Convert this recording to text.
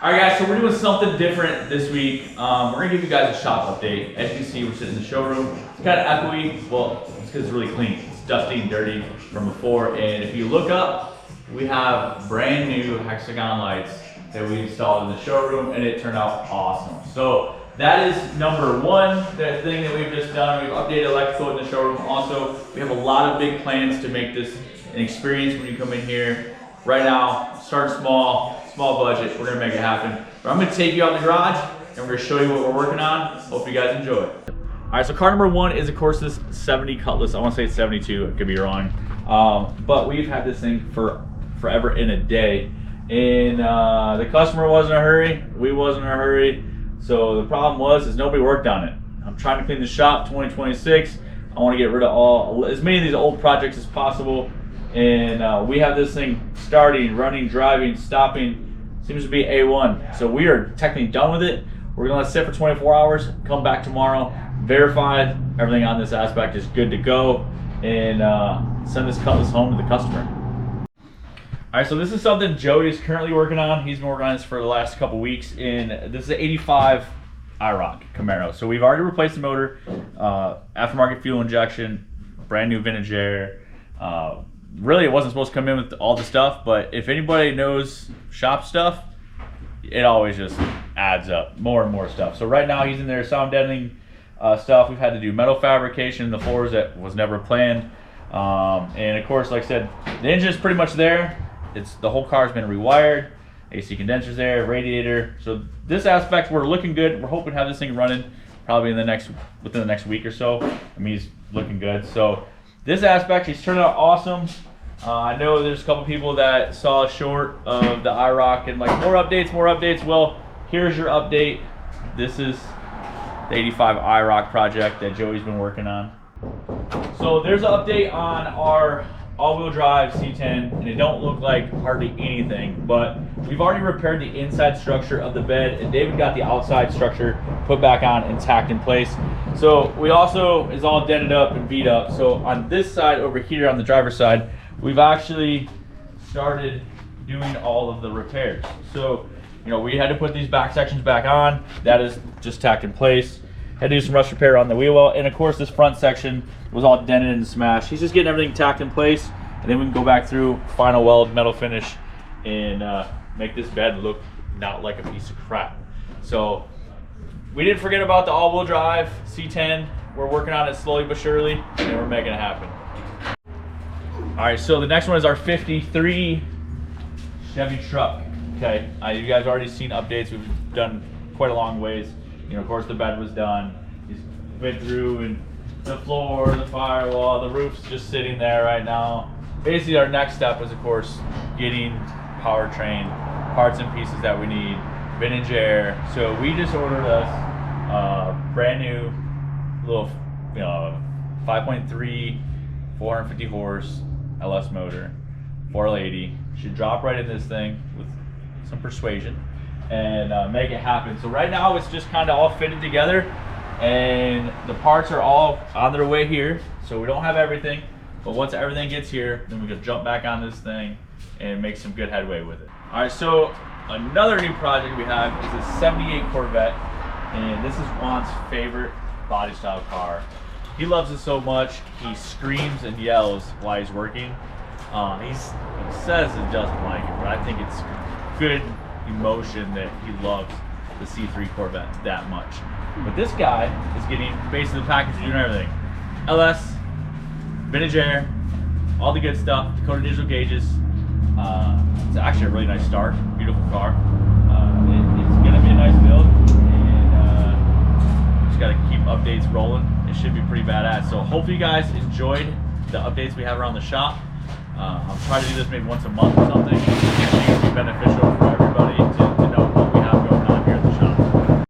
All right, guys, so we're doing something different this week. We're gonna give you guys a shop update. As you can see, we're sitting in the showroom. It's kind of echoey. Well, it's because it's really clean. It's dusty and dirty from before. And if you look up, we have brand new hexagon lights that we installed in the showroom, and it turned out awesome. So that is number one, that thing that we've just done. We've updated electrical in the showroom. Also, we have a lot of big plans to make this an experience when you come in here. Right now, start small budget, we're gonna make it happen. But I'm gonna take you out in the garage and we're gonna show you what we're working on. Hope you guys enjoy. All right, so car number one is of course this 70 Cutlass. I wanna say it's 72, I could be wrong. But we've had this thing for forever in a day. And the customer wasn't in a hurry, we wasn't in a hurry. So the problem is nobody worked on it. I'm trying to clean the shop 2026. I wanna get rid of as many of these old projects as possible. And we have this thing starting, running, driving, stopping, seems to be A1. So we are technically done with it. We're gonna let it sit for 24 hours, come back tomorrow, verify everything on this aspect is good to go, and send this Cutlass home to the customer. All right, so this is something Joey is currently working on. He's been working on this for the last couple weeks, and this is an 85 IROC Camaro. So we've already replaced the motor, aftermarket fuel injection, brand new vintage air. Really, it wasn't supposed to come in with all the stuff, but if anybody knows shop stuff, it always just adds up, more and more stuff. So right now he's in there sound deadening stuff. We've had to do metal fabrication in the floors that was never planned. And of course, like I said, the engine is pretty much there. The whole car's been rewired. AC condensers there, radiator. So this aspect, we're looking good. We're hoping to have this thing running probably within the next week or so. I mean, he's looking good. So this aspect, he's turned out awesome. I know there's a couple people that saw short of the IROC and like more updates. Well, here's your update. This is the 85 IROC project that Joey's been working on. So there's an update on our all-wheel drive C10, and it don't look like hardly anything, but we've already repaired the inside structure of the bed, and David got the outside structure put back on intact in place. So we also is all dented up and beat up. So on this side over here on the driver's side, we've actually started doing all of the repairs. So, you know, we had to put these back sections back on. That is just tacked in place. Had to do some rust repair on the wheel well. And of course, this front section was all dented and smashed. He's just getting everything tacked in place. And then we can go back through, final weld, metal finish, and make this bed look not like a piece of crap. So we didn't forget about the all-wheel drive C10. We're working on it slowly but surely, and we're making it happen. All right, so the next one is our 53 Chevy truck. Okay, you guys already seen updates. We've done quite a long ways. You know, of course, the bed was done. He's been through, and the floor, the firewall, the roof's just sitting there right now. Basically, our next step is, of course, getting powertrain parts and pieces that we need, vintage air. So we just ordered us a brand new little, 5.3, 450 horse. LS motor, 480. Should drop right in this thing with some persuasion and make it happen. So right now it's just kind of all fitted together, and the parts are all on their way here. So we don't have everything, but once everything gets here, then we can jump back on this thing and make some good headway with it. All right, so another new project we have is a 78 Corvette, and this is Juan's favorite body style car. He loves it so much, he screams and yells while he's working. He says it doesn't like it, but I think it's good emotion that he loves the C3 Corvette that much. But this guy is getting basically the package, doing everything. LS, vintage air, all the good stuff, Dakota digital gauges. It's actually a really nice start, beautiful car. It's gonna be a nice build, and just gotta keep updates rolling. It should be pretty badass. So hopefully you guys enjoyed the updates we have around the shop. I'll try to do this maybe once a month or something. It's going to be beneficial for everyone.